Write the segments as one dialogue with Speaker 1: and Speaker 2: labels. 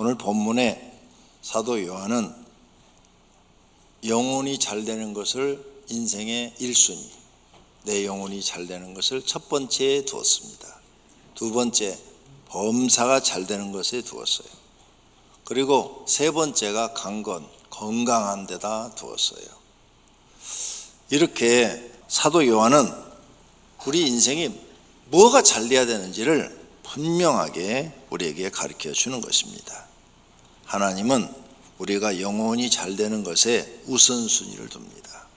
Speaker 1: 오늘 본문의 사도 요한은 영혼이 잘 되는 것을 인생의 1순위, 내 영혼이 잘 되는 것을 첫 번째에 두었습니다. 두 번째, 범사가 잘 되는 것에 두었어요. 그리고 세 번째가 강건, 건강한 데다 두었어요. 이렇게 사도 요한은 우리 인생이 뭐가 잘 돼야 되는지를 분명하게 우리에게 가르쳐 주는 것입니다. 하나님은 우리가 영혼이 잘 되는 것에 우선순위를 둡니다.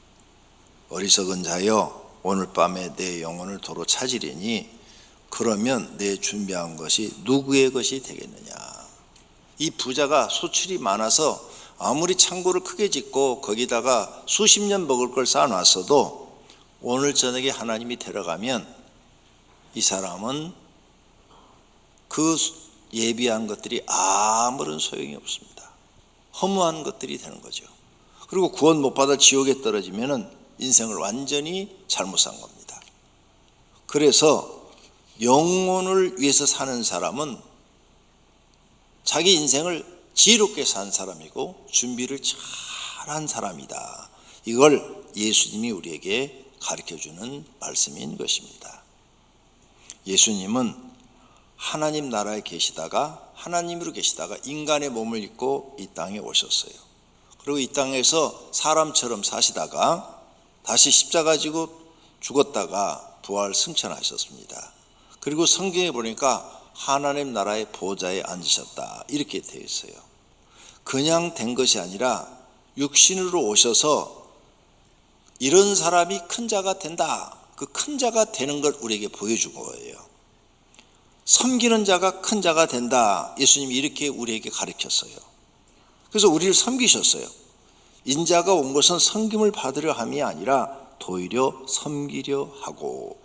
Speaker 1: 어리석은 자여, 오늘 밤에 내 영혼을 도로 찾으리니 그러면 내 준비한 것이 누구의 것이 되겠느냐. 이 부자가 소출이 많아서 아무리 창고를 크게 짓고 거기다가 수십 년 먹을 걸 쌓아놨어도 오늘 저녁에 하나님이 데려가면 이 사람은 그 예비한 것들이 아무런 소용이 없습니다. 허무한 것들이 되는 거죠. 그리고 구원 못 받아 지옥에 떨어지면 인생을 완전히 잘못 산 겁니다. 그래서 영혼을 위해서 사는 사람은 자기 인생을 지혜롭게 산 사람이고 준비를 잘한 사람이다. 이걸 예수님이 우리에게 가르쳐주는 말씀인 것입니다. 예수님은 하나님 나라에 계시다가 하나님으로 계시다가 인간의 몸을 입고 이 땅에 오셨어요. 그리고 이 땅에서 사람처럼 사시다가 다시 십자가 지고 죽었다가 부활 승천하셨습니다. 그리고 성경에 보니까 하나님 나라의 보좌에 앉으셨다 이렇게 되어 있어요. 그냥 된 것이 아니라 육신으로 오셔서 이런 사람이 큰 자가 된다. 그 큰 자가 되는 걸 우리에게 보여준 거예요. 섬기는 자가 큰 자가 된다. 예수님이 이렇게 우리에게 가르쳤어요. 그래서 우리를 섬기셨어요. 인자가 온 것은 섬김을 받으려 함이 아니라 도리어 섬기려 하고,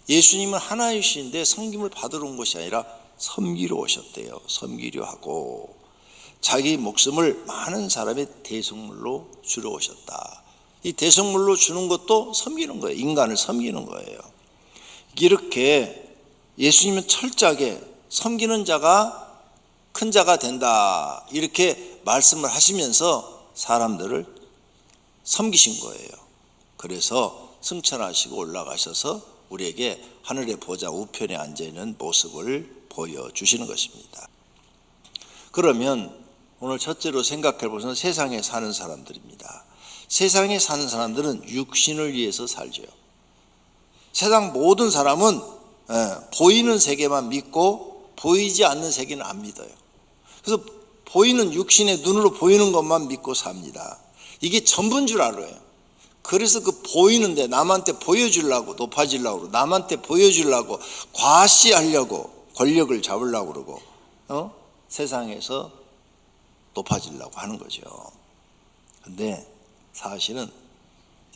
Speaker 1: 예수님은 하나이신데 섬김을 받으러 온 것이 아니라 섬기러 오셨대요. 섬기려 하고 자기 목숨을 많은 사람의 대속물로 주러 오셨다. 이 대속물로 주는 것도 섬기는 거예요. 인간을 섬기는 거예요. 이렇게 예수님은 철저하게 섬기는 자가 큰 자가 된다 이렇게 말씀을 하시면서 사람들을 섬기신 거예요. 그래서 승천하시고 올라가셔서 우리에게 하늘의 보좌 우편에 앉아있는 모습을 보여주시는 것입니다. 그러면 오늘 첫째로 생각해 보면 세상에 사는 사람들입니다. 세상에 사는 사람들은 육신을 위해서 살죠. 세상 모든 사람은 보이는 세계만 믿고 보이지 않는 세계는 안 믿어요. 그래서 보이는 육신의 눈으로 보이는 것만 믿고 삽니다. 이게 전부인 줄 알아요. 그래서 그 보이는데 남한테 보여주려고 높아지려고 남한테 보여주려고 과시하려고 권력을 잡으려고 그러고 세상에서 높아지려고 하는 거죠. 근데 사실은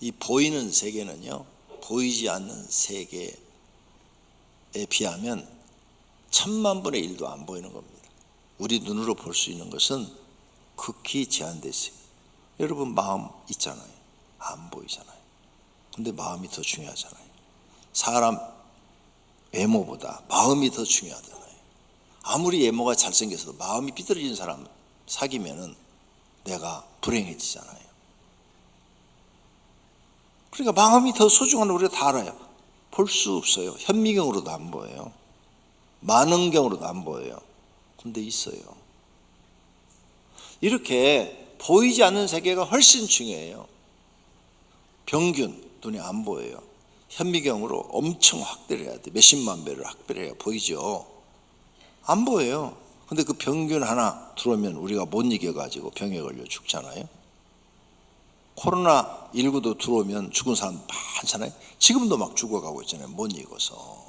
Speaker 1: 이 보이는 세계는요, 보이지 않는 세계에 비하면 10,000,000분의 1도 안 보이는 겁니다. 우리 눈으로 볼 수 있는 것은 극히 제한되어 있어요. 여러분 마음 있잖아요. 안 보이잖아요. 근데 마음이 더 중요하잖아요. 사람 외모보다 마음이 더 중요하잖아요. 아무리 외모가 잘생겨서도 마음이 삐뚤어진 사람 사귀면은 내가 불행해지잖아요. 그러니까 마음이 더 소중한 걸 우리가 다 알아요. 볼 수 없어요. 현미경으로도 안 보여요. 만원경으로도 안 보여요. 근데 있어요. 이렇게 보이지 않는 세계가 훨씬 중요해요. 병균 눈에 안 보여요. 현미경으로 엄청 확대를 해야 돼. 몇십만 배를 확대를 해야 보이죠. 안 보여요. 근데 그 병균 하나 들어오면 우리가 못 이겨가지고 병에 걸려 죽잖아요. 코로나19도 들어오면 죽은 사람 많잖아요. 지금도 막 죽어가고 있잖아요. 못 이겨서.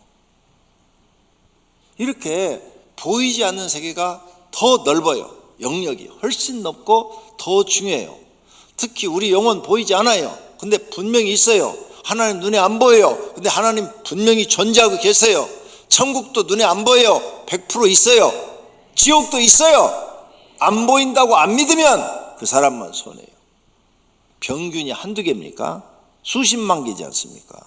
Speaker 1: 이렇게 보이지 않는 세계가 더 넓어요. 영역이 훨씬 넓고 더 중요해요. 특히 우리 영혼 보이지 않아요. 근데 분명히 있어요. 하나님 눈에 안 보여요. 근데 하나님 분명히 존재하고 계세요. 천국도 눈에 안 보여요. 100% 있어요. 지옥도 있어요. 안 보인다고 안 믿으면 그 사람만 손해요. 병균이 한두 개입니까? 수십만 개지 않습니까?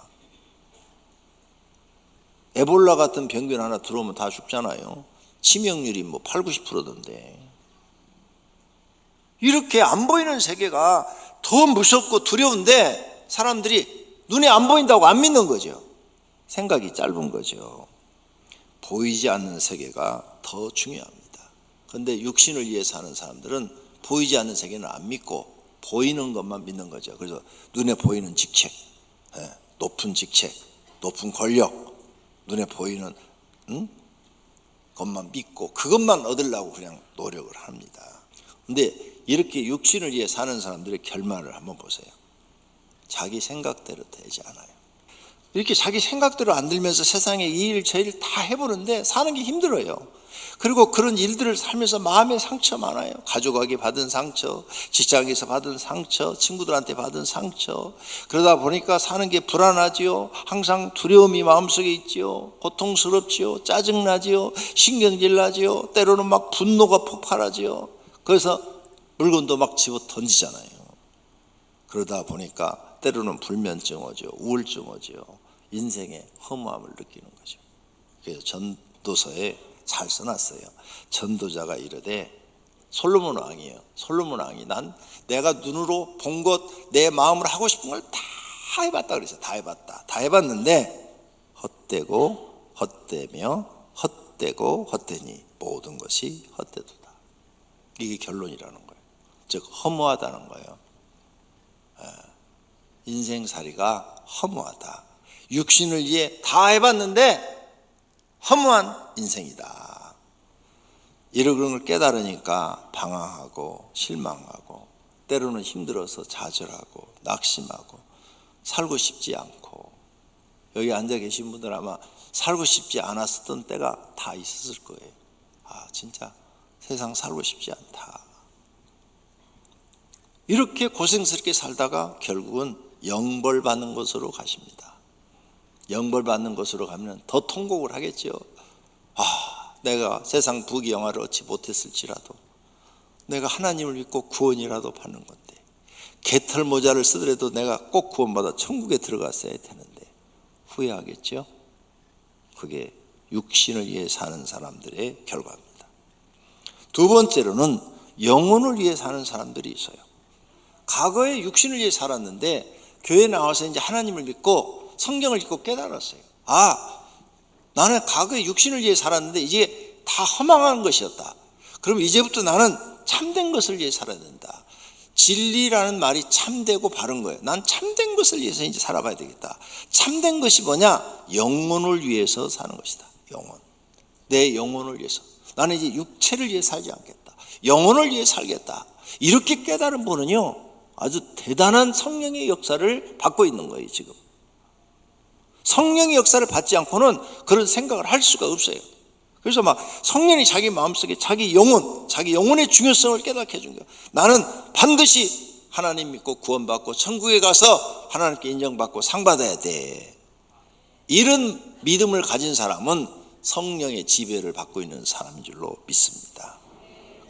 Speaker 1: 에볼라 같은 병균 하나 들어오면 다 죽잖아요. 치명률이 8, 90%던데 이렇게 안 보이는 세계가 더 무섭고 두려운데 사람들이 눈에 안 보인다고 안 믿는 거죠. 생각이 짧은 거죠. 보이지 않는 세계가 더 중요합니다. 그런데 육신을 위해 사는 사람들은 보이지 않는 세계는 안 믿고 보이는 것만 믿는 거죠. 그래서 눈에 보이는 직책, 높은 직책, 높은 권력, 눈에 보이는 것만 믿고 그것만 얻으려고 그냥 노력을 합니다. 그런데 이렇게 육신을 위해 사는 사람들의 결말을 한번 보세요. 자기 생각대로 되지 않아요. 이렇게 자기 생각대로 안 들면서 세상에 이 일 저 일 다 해보는데 사는 게 힘들어요. 그리고 그런 일들을 살면서 마음의 상처 많아요. 가족에게 받은 상처, 직장에서 받은 상처, 친구들한테 받은 상처. 그러다 보니까 사는 게 불안하지요. 항상 두려움이 마음속에 있지요. 고통스럽지요. 짜증나지요. 신경질 나지요. 때로는 막 분노가 폭발하지요. 그래서 물건도 막 집어 던지잖아요. 그러다 보니까 때로는 불면증 오죠. 우울증 오죠. 인생의 허무함을 느끼는 거죠. 그래서 전도서에 잘 써놨어요. 전도자가 이르되, 솔로몬 왕이에요. 솔로몬 왕이 난 내가 눈으로 본 것, 내 마음으로 하고 싶은 걸 다 해봤다 그랬어요. 다 해봤다. 다 해봤는데 헛되고 헛되며 헛되고 헛되니 모든 것이 헛되도다. 이게 결론이라는 거예요. 즉 허무하다는 거예요. 인생살이가 허무하다. 육신을 위해 다 해봤는데 허무한 인생이다. 이런 걸 깨달으니까 방황하고 실망하고 때로는 힘들어서 좌절하고 낙심하고 살고 싶지 않고, 여기 앉아 계신 분들 아마 살고 싶지 않았었던 때가 다 있었을 거예요. 아, 진짜 세상 살고 싶지 않다. 이렇게 고생스럽게 살다가 결국은 영벌 받는 곳으로 가십니다. 영벌 받는 곳으로 가면 더 통곡을 하겠죠. 아, 내가 세상 부귀영화를 얻지 못했을지라도 내가 하나님을 믿고 구원이라도 받는 건데, 개털 모자를 쓰더라도 내가 꼭 구원받아 천국에 들어갔어야 되는데 후회하겠죠. 그게 육신을 위해 사는 사람들의 결과입니다. 두 번째로는 영혼을 위해 사는 사람들이 있어요. 과거에 육신을 위해 살았는데 교회 나와서 이제 하나님을 믿고 성경을 읽고 깨달았어요. 아, 나는 과거에 육신을 위해 살았는데 이제 다 허망한 것이었다. 그럼 이제부터 나는 참된 것을 위해 살아야 된다. 진리라는 말이 참되고 바른 거예요. 난 참된 것을 위해서 이제 살아봐야 되겠다. 참된 것이 뭐냐? 영혼을 위해서 사는 것이다. 영혼. 내 영혼을 위해서. 나는 이제 육체를 위해 살지 않겠다. 영혼을 위해 살겠다. 이렇게 깨달은 분은요, 아주 대단한 성령의 역사를 받고 있는 거예요, 지금. 성령의 역사를 받지 않고는 그런 생각을 할 수가 없어요. 그래서 막 성령이 자기 마음속에 자기 영혼의 중요성을 깨닫게 해준 거예요. 나는 반드시 하나님 믿고 구원받고 천국에 가서 하나님께 인정받고 상 받아야 돼. 이런 믿음을 가진 사람은 성령의 지배를 받고 있는 사람인 줄로 믿습니다.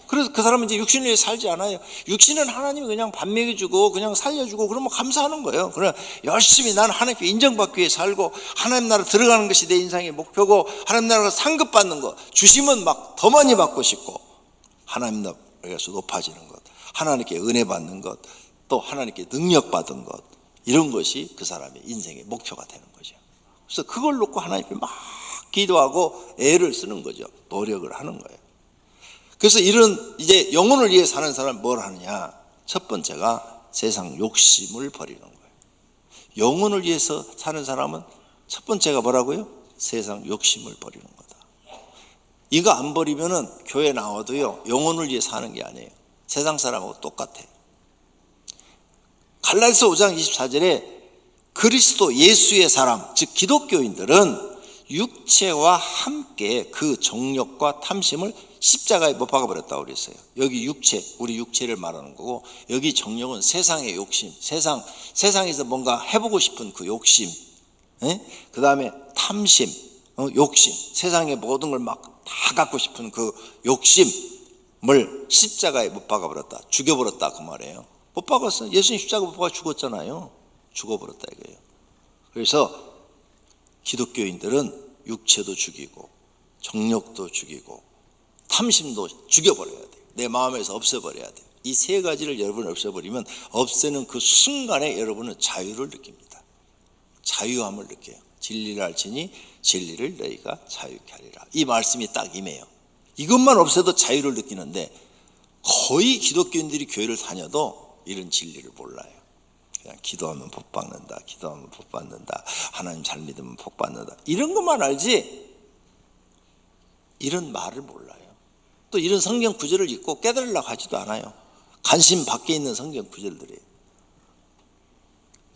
Speaker 1: 그래서 그 사람은 이제 육신을 위해 살지 않아요. 육신은 하나님이 그냥 밥 먹여주고 그냥 살려주고 그러면 감사하는 거예요. 그러나 열심히 나는 하나님께 인정받기 위해 살고 하나님 나라 들어가는 것이 내 인생의 목표고 하나님 나라가 상급받는 것, 주시면 막 더 많이 받고 싶고 하나님 나라에서 높아지는 것, 하나님께 은혜 받는 것, 또 하나님께 능력 받은 것, 이런 것이 그 사람의 인생의 목표가 되는 거죠. 그래서 그걸 놓고 하나님께 막 기도하고 애를 쓰는 거죠. 노력을 하는 거예요. 그래서 이런 이제 영혼을 위해 사는 사람은 뭘 하느냐? 첫 번째가 세상 욕심을 버리는 거예요. 영혼을 위해서 사는 사람은 첫 번째가 뭐라고요? 세상 욕심을 버리는 거다. 이거 안 버리면은 교회 나와도요, 영혼을 위해 사는 게 아니에요. 세상 사람하고 똑같아요. 갈라디아서 5장 24절에 그리스도 예수의 사람, 즉 기독교인들은 육체와 함께 그 정욕과 탐심을 십자가에 못 박아버렸다고 그랬어요. 여기 육체, 우리 육체를 말하는 거고, 여기 정욕은 세상의 욕심, 세상에서 뭔가 해보고 싶은 그 욕심, 그 다음에 탐심, 욕심, 세상의 모든 걸 막 다 갖고 싶은 그 욕심을 십자가에 못 박아버렸다, 죽여버렸다 그 말이에요. 못 박았어요. 예수님 십자가 못 박아 죽었잖아요. 죽어버렸다 이거예요. 그래서 기독교인들은 육체도 죽이고 정욕도 죽이고 탐심도 죽여버려야 돼. 내 마음에서 없애버려야 돼. 이 세 가지를 여러분 없애버리면 없애는 그 순간에 여러분은 자유를 느낍니다. 자유함을 느껴요. 진리를 알지니 진리를 너희가 자유케 하리라. 이 말씀이 딱 임해요. 이것만 없애도 자유를 느끼는데 거의 기독교인들이 교회를 다녀도 이런 진리를 몰라요. 그냥 기도하면 복 받는다, 기도하면 복 받는다, 하나님 잘 믿으면 복 받는다, 이런 것만 알지 이런 말을 몰라요. 또 이런 성경 구절을 읽고 깨달으려고 하지도 않아요. 관심 밖에 있는 성경 구절들이에요.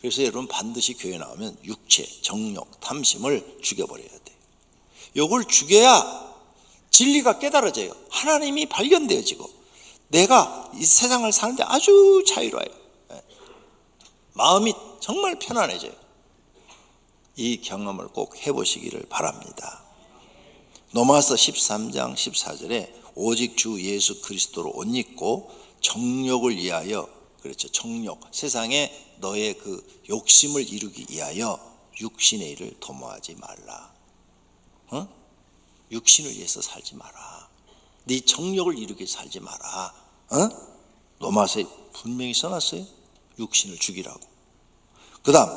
Speaker 1: 그래서 여러분 반드시 교회 나오면 육체, 정욕, 탐심을 죽여버려야 돼요. 이걸 죽여야 진리가 깨달아져요. 하나님이 발견되어지고 내가 이 세상을 사는데 아주 자유로워요. 마음이 정말 편안해져요. 이 경험을 꼭 해보시기를 바랍니다. 로마서 13장 14절에 오직 주 예수 그리스도로 옷 입고 정욕을 위하여, 그렇죠, 정욕, 세상에 너의 그 욕심을 이루기 위하여 육신의 일을 도모하지 말라. 육신을 위해서 살지 마라. 네 정욕을 이루게 살지 마라. 로마서에 분명히 써놨어요. 육신을 죽이라고. 그 다음,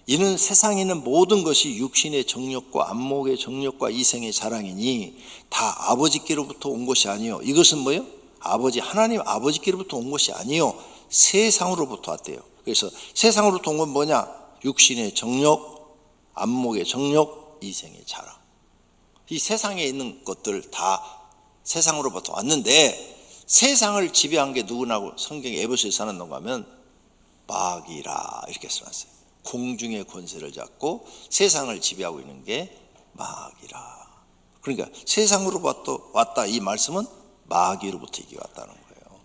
Speaker 1: 이는 세상에 있는 모든 것이 육신의 정욕과 안목의 정욕과 이생의 자랑이니 다 아버지께로부터 온 것이 아니요. 이것은 뭐예요? 하나님 아버지께로부터 온 것이 아니요, 세상으로부터 왔대요. 그래서 세상으로부터 온 건 뭐냐? 육신의 정욕, 안목의 정욕, 이생의 자랑. 이 세상에 있는 것들 다 세상으로부터 왔는데 세상을 지배한 게 누구냐고 성경에 에베소에서 하는 놈가 하면 마귀라 이렇게 써놨어요. 공중의 권세를 잡고 세상을 지배하고 있는 게 마귀라. 그러니까 세상으로부터 왔다, 이 말씀은 마귀로부터 이게 왔다는 거예요.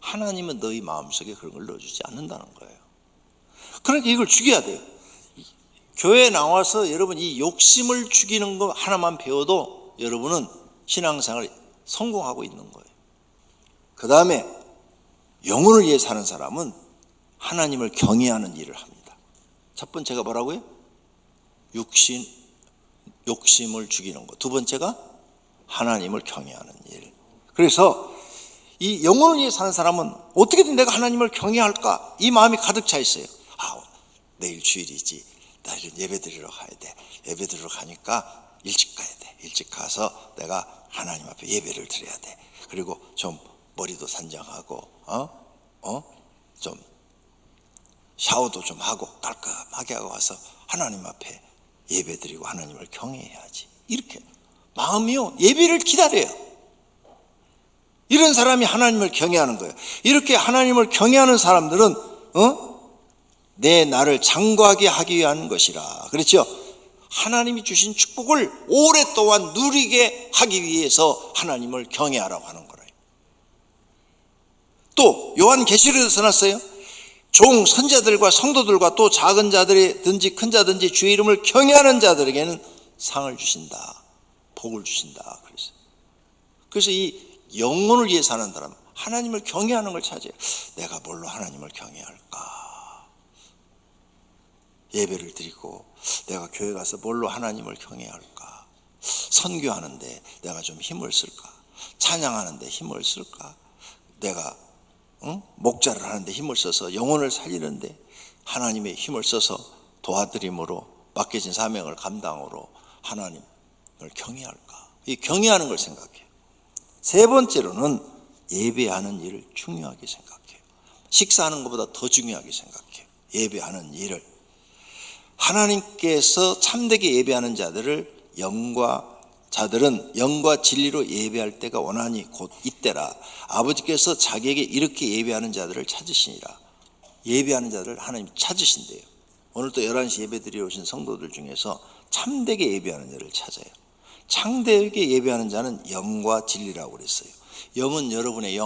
Speaker 1: 하나님은 너희 마음속에 그런 걸 넣어주지 않는다는 거예요. 그러니까 이걸 죽여야 돼요. 교회에 나와서 여러분 이 욕심을 죽이는 거 하나만 배워도 여러분은 신앙생활에 성공하고 있는 거예요. 그 다음에 영혼을 위해 사는 사람은 하나님을 경외하는 일을 합니다. 첫 번째가 뭐라고요? 욕심을 죽이는 것. 두 번째가 하나님을 경외하는 일. 그래서 이 영혼을 위해 사는 사람은 어떻게든 내가 하나님을 경외할까, 이 마음이 가득 차 있어요. 내일 주일이지, 내일은 예배 드리러 가야 돼. 예배 드리러 가니까 일찍 가야 돼. 일찍 가서 내가 하나님 앞에 예배를 드려야 돼. 그리고 좀 머리도 산정하고 좀 샤워도 좀 하고 깔끔하게 하고 와서 하나님 앞에 예배 드리고 하나님을 경외해야지. 이렇게 마음이요, 예배를 기다려요. 이런 사람이 하나님을 경외하는 거예요. 이렇게 하나님을 경외하는 사람들은 내 나를 장구하게 하기 위한 것이라. 그렇죠? 하나님이 주신 축복을 오랫동안 누리게 하기 위해서 하나님을 경외하라고 하는 거예요. 또 요한계시록에서 써놨어요. 종 선자들과 성도들과 또 작은 자들이든지 큰 자든지 주의 이름을 경외하는 자들에게는 상을 주신다, 복을 주신다. 그래서 이 영혼을 위해 사는 사람, 하나님을 경외하는 걸 찾아요. 내가 뭘로 하나님을 경외할까? 예배를 드리고 내가 교회 가서 뭘로 하나님을 경외할까? 선교하는데 내가 좀 힘을 쓸까? 찬양하는데 힘을 쓸까? 내가 목자를 하는데 힘을 써서 영혼을 살리는데 하나님의 힘을 써서 도와드림으로 맡겨진 사명을 감당으로 하나님을 경외할까? 이 경외하는 걸 생각해요. 세 번째로는 예배하는 일을 중요하게 생각해요. 식사하는 것보다 더 중요하게 생각해요. 예배하는 일을. 하나님께서 참되게 예배하는 자들은 영과 진리로 예배할 때가 원하니 곧 이때라. 아버지께서 자기에게 이렇게 예배하는 자들을 찾으시니라. 예배하는 자들을 하나님 찾으신대요. 오늘 또 11시 예배 드리러 오신 성도들 중에서 참되게 예배하는 자를 찾아요. 참되게 예배하는 자는 영과 진리라고 그랬어요. 영은 여러분의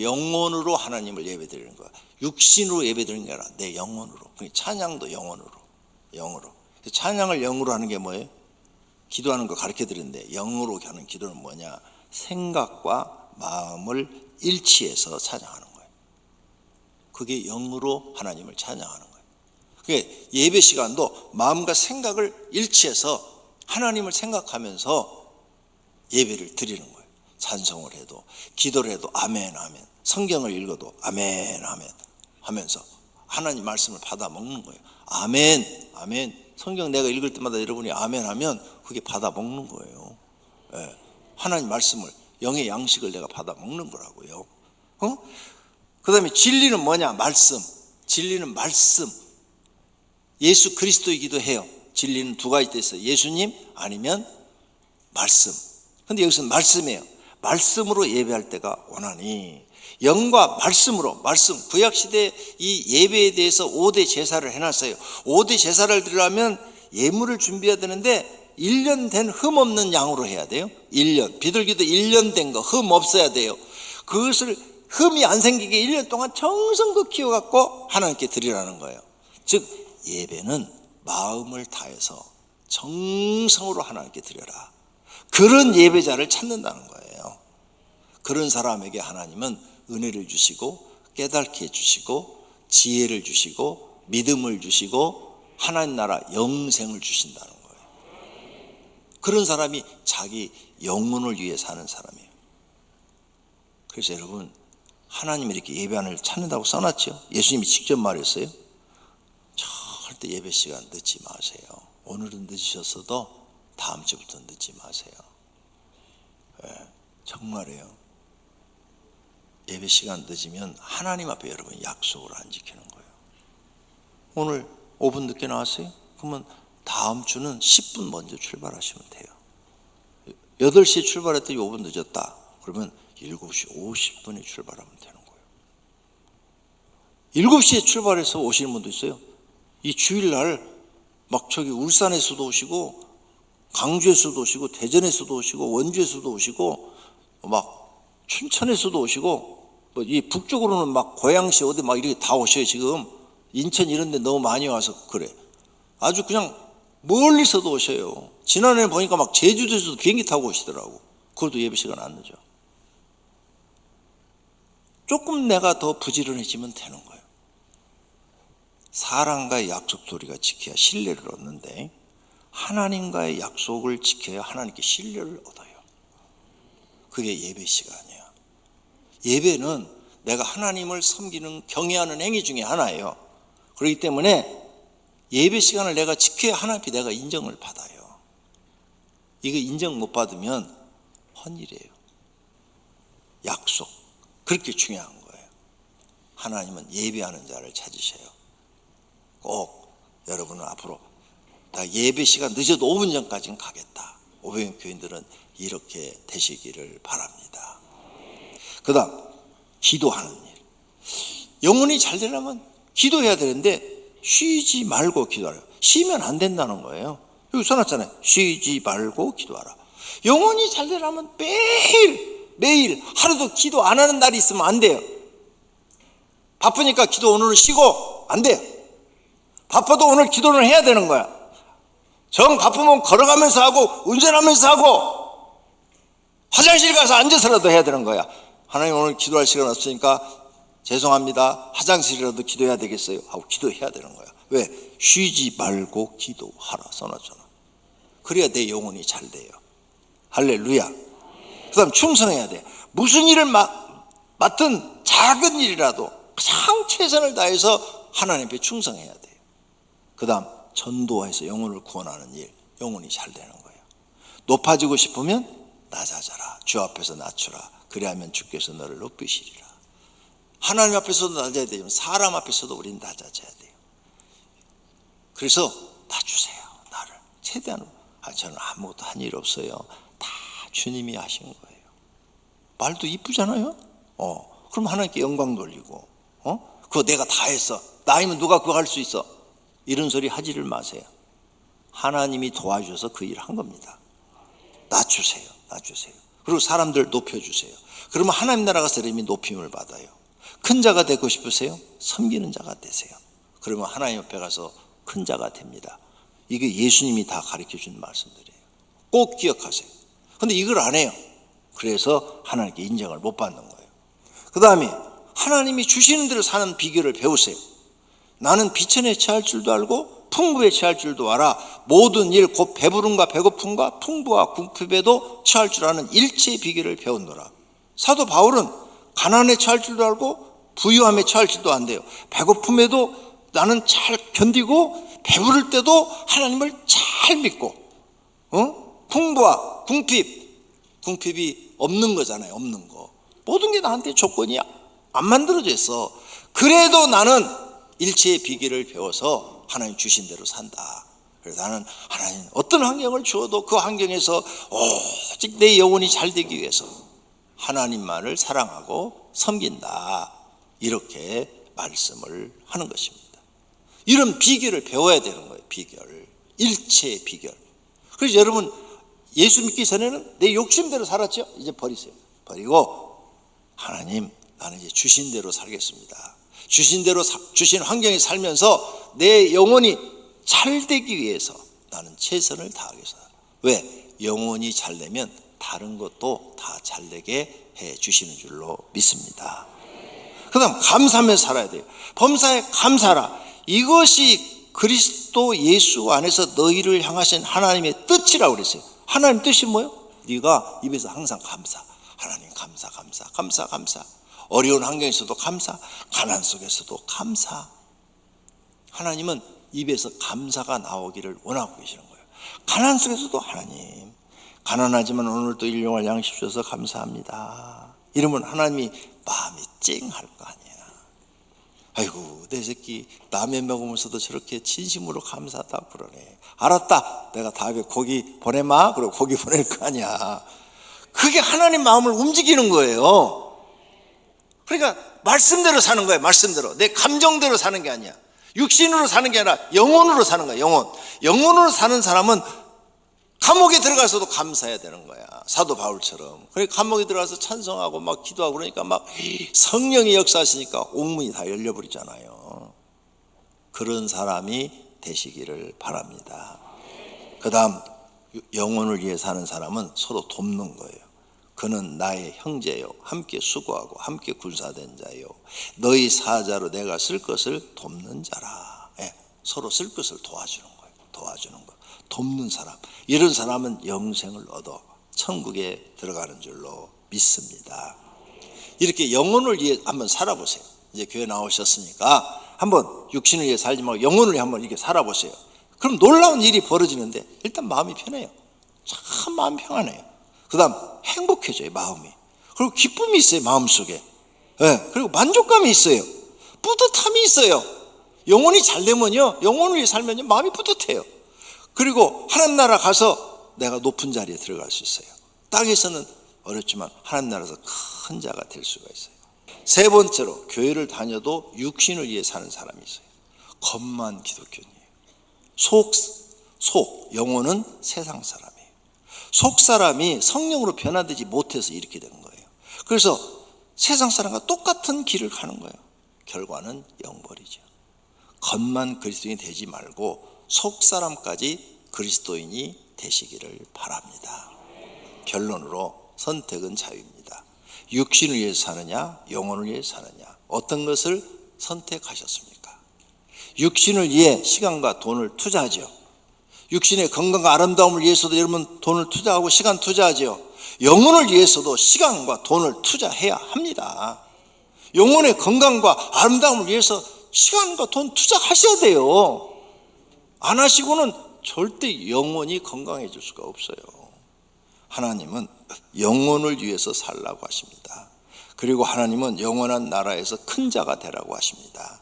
Speaker 1: 영혼으로 하나님을 예배 드리는 거야. 육신으로 예배 드리는 게 아니라 내 영혼으로. 찬양도 영으로. 찬양을 영으로 하는 게 뭐예요? 기도하는 거 가르쳐 드리는데 영으로 하는 기도는 뭐냐? 생각과 마음을 일치해서 찬양하는 거예요. 그게 영으로 하나님을 찬양하는 거예요. 그게 예배 시간도 마음과 생각을 일치해서 하나님을 생각하면서 예배를 드리는 거예요. 찬송을 해도, 기도를 해도 아멘 아멘, 성경을 읽어도 아멘 아멘 하면서 하나님 말씀을 받아 먹는 거예요. 아멘 아멘. 성경 내가 읽을 때마다 여러분이 아멘 하면 그게 받아 먹는 거예요. 예. 하나님 말씀을, 영의 양식을 내가 받아 먹는 거라고요. 그 다음에 진리는 뭐냐? 말씀. 진리는 말씀. 예수 그리스도이기도 해요. 진리는 두 가지 있어요. 예수님 아니면 말씀. 근데 여기서는 말씀이에요. 말씀으로 예배할 때가 오나니, 영과 말씀으로, 말씀. 구약시대 이 예배에 대해서 5대 제사를 해놨어요. 5대 제사를 드리려면 예물을 준비해야 되는데 1년 된 흠 없는 양으로 해야 돼요. 1년. 비둘기도 1년 된 거, 흠 없어야 돼요. 그것을 흠이 안 생기게 1년 동안 정성껏 키워갖고 하나님께 드리라는 거예요. 즉 예배는 마음을 다해서 정성으로 하나님께 드려라. 그런 예배자를 찾는다는 거예요. 그런 사람에게 하나님은 은혜를 주시고 깨닫게 해주시고 지혜를 주시고 믿음을 주시고 하나님 나라 영생을 주신다는 거예요. 그런 사람이 자기 영혼을 위해 사는 사람이에요. 그래서 여러분, 하나님이 이렇게 예배하는 찾는다고 써놨죠. 예수님이 직접 말했어요. 절대 예배 시간 늦지 마세요. 오늘은 늦으셨어도 다음 주부터 늦지 마세요. 네, 정말이에요. 예배 시간 늦으면 하나님 앞에 여러분 약속을 안 지키는 거예요. 오늘 5분 늦게 나왔어요? 그러면 다음 주는 10분 먼저 출발하시면 돼요. 8시에 출발했더니 5분 늦었다. 그러면 7시 50분에 출발하면 되는 거예요. 7시에 출발해서 오시는 분도 있어요. 이 주일날 막 저기 울산에서도 오시고 강주에서도 오시고 대전에서도 오시고 원주에서도 오시고 막 춘천에서도 오시고 뭐 이 북쪽으로는 막 고양시 어디 막 이렇게 다 오셔요. 지금 인천 이런 데 너무 많이 와서 그래. 아주 그냥 멀리서도 오셔요. 지난해 보니까 막 제주도에서도 비행기 타고 오시더라고. 그것도 예배 시간 안 늦어. 조금 내가 더 부지런해지면 되는 거예요. 사람과의 약속도 우리가 지켜야 신뢰를 얻는데 하나님과의 약속을 지켜야 하나님께 신뢰를 얻어요. 그게 예배 시간이에요. 예배는 내가 하나님을 섬기는 경외하는 행위 중에 하나예요. 그렇기 때문에 예배 시간을 내가 지켜야 하나님께 내가 인정을 받아요. 이거 인정 못 받으면 헛일이에요. 약속. 그렇게 중요한 거예요. 하나님은 예배하는 자를 찾으셔요. 꼭 여러분은 앞으로 나 예배 시간 늦어도 5분 전까지는 가겠다. 500명 교인들은 이렇게 되시기를 바랍니다. 그 다음 기도하는 일. 영혼이 잘 되려면 기도해야 되는데 쉬지 말고 기도하라. 쉬면 안 된다는 거예요. 여기 써놨잖아요. 쉬지 말고 기도하라. 영혼이 잘 되려면 매일 하루도 기도 안 하는 날이 있으면 안 돼요. 바쁘니까 기도 오늘은 쉬고 안 돼요. 바빠도 오늘 기도를 해야 되는 거야. 정 바쁘면 걸어가면서 하고 운전하면서 하고 화장실 가서 앉아서라도 해야 되는 거야. 하나님 오늘 기도할 시간 없으니까 죄송합니다. 화장실이라도 기도해야 되겠어요 하고 기도해야 되는 거야. 왜? 쉬지 말고 기도하라 써놨잖아. 그래야 내 영혼이 잘 돼요. 할렐루야. 그 다음 충성해야 돼. 무슨 일을 맡은 작은 일이라도 가장 최선을 다해서 하나님 앞에 충성해야 돼요. 그 다음 전도해서 영혼을 구원하는 일, 영혼이 잘 되는 거예요. 높아지고 싶으면 낮아져라. 주 앞에서 낮추라. 그리하면 주께서 너를 높이시리라. 하나님 앞에서도 낮아야 되지만 사람 앞에서도 우리는 낮아져야 돼요. 그래서 낮추세요. 나를 최대한. 저는 아무것도 한 일 없어요. 다 주님이 하신 거예요. 말도 이쁘잖아요. 그럼 하나님께 영광 돌리고 그거 내가 다 했어. 나이면 누가 그거 할 수 있어. 이런 소리 하지를 마세요. 하나님이 도와주셔서 그 일을 한 겁니다. 낮추세요. 그리고 사람들 높여주세요. 그러면 하나님 나라 가서 이름이 높임을 받아요. 큰 자가 되고 싶으세요? 섬기는 자가 되세요. 그러면 하나님 옆에 가서 큰 자가 됩니다. 이게 예수님이 다 가르쳐준 말씀들이에요. 꼭 기억하세요. 근데 이걸 안 해요. 그래서 하나님께 인정을 못 받는 거예요. 그 다음에 하나님이 주시는 대로 사는 비결을 배우세요. 나는 비천에 처할 줄도 알고 풍부에 취할 줄도 알아. 모든 일 곧 배부름과 배고픔과 풍부와 궁핍에도 취할 줄 아는 일체의 비결을 배웠노라. 사도 바울은 가난에 처할 줄도 알고 부유함에 처할 줄도 안돼요. 배고픔에도 나는 잘 견디고 배부를 때도 하나님을 잘 믿고 풍부와 궁핍이 없는 거잖아요. 없는 거. 모든 게 나한테 조건이 안 만들어져 있어. 그래도 나는 일체의 비결을 배워서 하나님 주신 대로 산다. 그래서 나는 하나님 어떤 환경을 주어도 그 환경에서 오직 내 영혼이 잘 되기 위해서 하나님만을 사랑하고 섬긴다. 이렇게 말씀을 하는 것입니다. 이런 비결을 배워야 되는 거예요. 비결. 일체의 비결. 그래서 여러분 예수 믿기 전에는 내 욕심대로 살았죠. 이제 버리세요. 버리고 하나님 나는 이제 주신 대로 살겠습니다. 주신 대로 주신 환경에 살면서 내 영혼이 잘 되기 위해서 나는 최선을 다하겠어. 왜? 영혼이 잘 되면 다른 것도 다 잘 되게 해 주시는 줄로 믿습니다. 그 다음 감사하며 살아야 돼요. 범사에 감사하라. 이것이 그리스도 예수 안에서 너희를 향하신 하나님의 뜻이라고 그랬어요. 하나님 뜻이 뭐예요? 네가 입에서 항상 감사. 하나님 감사. 어려운 환경에서도 감사. 가난 속에서도 감사. 하나님은 입에서 감사가 나오기를 원하고 계시는 거예요. 가난 속에서도 하나님 가난하지만 오늘도 일용할 양식 주셔서 감사합니다. 이러면 하나님이 마음이 찡할 거 아니야. 아이고 내 새끼 라면 먹으면서도 저렇게 진심으로 감사하다 그러네. 알았다. 내가 다음에 고기 보내마. 그리고 고기 보낼 거 아니야. 그게 하나님 마음을 움직이는 거예요. 그러니까 말씀대로 사는 거예요. 말씀대로. 내 감정대로 사는 게 아니야. 육신으로 사는 게 아니라 영혼으로 사는 거야. 영혼으로 사는 사람은 감옥에 들어가서도 감사해야 되는 거야. 사도 바울처럼. 그러니까 감옥에 들어가서 찬송하고 막 기도하고 그러니까 막 성령이 역사하시니까 옥문이 다 열려버리잖아요. 그런 사람이 되시기를 바랍니다. 그 다음 영혼을 위해 사는 사람은 서로 돕는 거예요. 그는 나의 형제요 함께 수고하고 함께 군사된 자요 너희 사자로 내가 쓸 것을 돕는 자라. 서로 쓸 것을 도와주는 거예요. 돕는 사람. 이런 사람은 영생을 얻어 천국에 들어가는 줄로 믿습니다. 이렇게 영혼을 위해 한번 살아보세요. 이제 교회 나오셨으니까 한번 육신을 위해 살지 말고 영혼을 위해 한번 이렇게 살아보세요. 그럼 놀라운 일이 벌어지는데 일단 마음이 편해요. 참 마음 평안해요. 그 다음 행복해져요. 마음이. 그리고 기쁨이 있어요. 마음속에. 그리고 만족감이 있어요. 뿌듯함이 있어요. 영혼이 잘 되면요, 영혼을 위해 살면요 마음이 뿌듯해요. 그리고 하나님 나라 가서 내가 높은 자리에 들어갈 수 있어요. 땅에서는 어렵지만 하나님 나라에서 큰 자가 될 수가 있어요. 세 번째로 교회를 다녀도 육신을 위해 사는 사람이 있어요. 겉만 기독교인이에요. 영혼은 세상 사람이에요. 속 사람이 성령으로 변화되지 못해서 이렇게 된 거예요. 그래서 세상 사람과 똑같은 길을 가는 거예요. 결과는 영벌이죠. 겉만 그리스도인이 되지 말고 속 사람까지 그리스도인이 되시기를 바랍니다. 결론으로 선택은 자유입니다. 육신을 위해서 사느냐 영혼을 위해서 사느냐 어떤 것을 선택하셨습니까? 육신을 위해 시간과 돈을 투자하죠. 육신의 건강과 아름다움을 위해서도 여러분 돈을 투자하고 시간 투자하죠. 영혼을 위해서도 시간과 돈을 투자해야 합니다. 영혼의 건강과 아름다움을 위해서 시간과 돈 투자하셔야 돼요. 안 하시고는 절대 영혼이 건강해질 수가 없어요. 하나님은 영혼을 위해서 살라고 하십니다. 그리고 하나님은 영원한 나라에서 큰 자가 되라고 하십니다.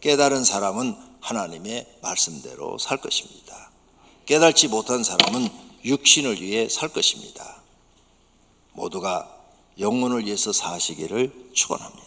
Speaker 1: 깨달은 사람은 하나님의 말씀대로 살 것입니다. 깨달지 못한 사람은 육신을 위해 살 것입니다. 모두가 영혼을 위해서 사시기를 축원합니다.